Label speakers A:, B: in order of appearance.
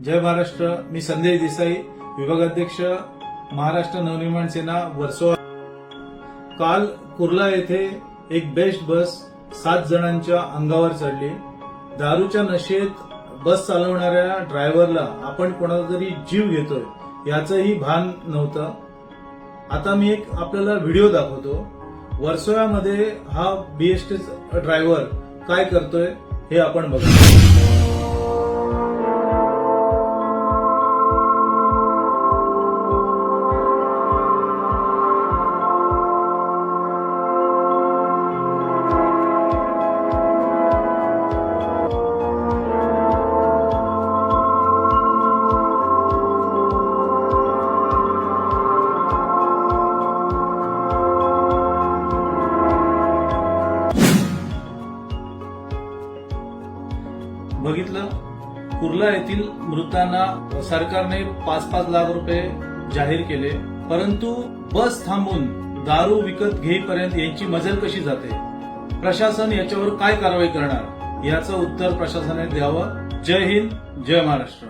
A: जय महाराष्ट्र. मी संदेश देसाई, विभागाध्यक्ष, महाराष्ट्र नवनिर्माण सेना, वर्सोवा. काल कुर्ला येथे एक बेस्ट बस 7 जणांच्या अंगावर चढली. दारूच्या नशेत बस चालवणाऱ्या ड्रायव्हरला आपण कोणाचा तरी जीव घेतोय याचंही भान नव्हतं. आता मी एक आपल्याला व्हिडिओ दाखवतो. वर्सोव्यामध्ये हा बीएसटी ड्रायव्हर काय करतोय हे आपण बघू. बघितलं, कुर्ला येथील मृतांना सरकारने 5-5 लाख रुपये जाहीर केले, परंतु बस थांबून दारू विकत घेईपर्यंत यांची मजल कशी जाते? प्रशासन याच्यावर काय कारवाई करणार याचं उत्तर प्रशासनाने द्यावं. जय हिंद, जय महाराष्ट्र.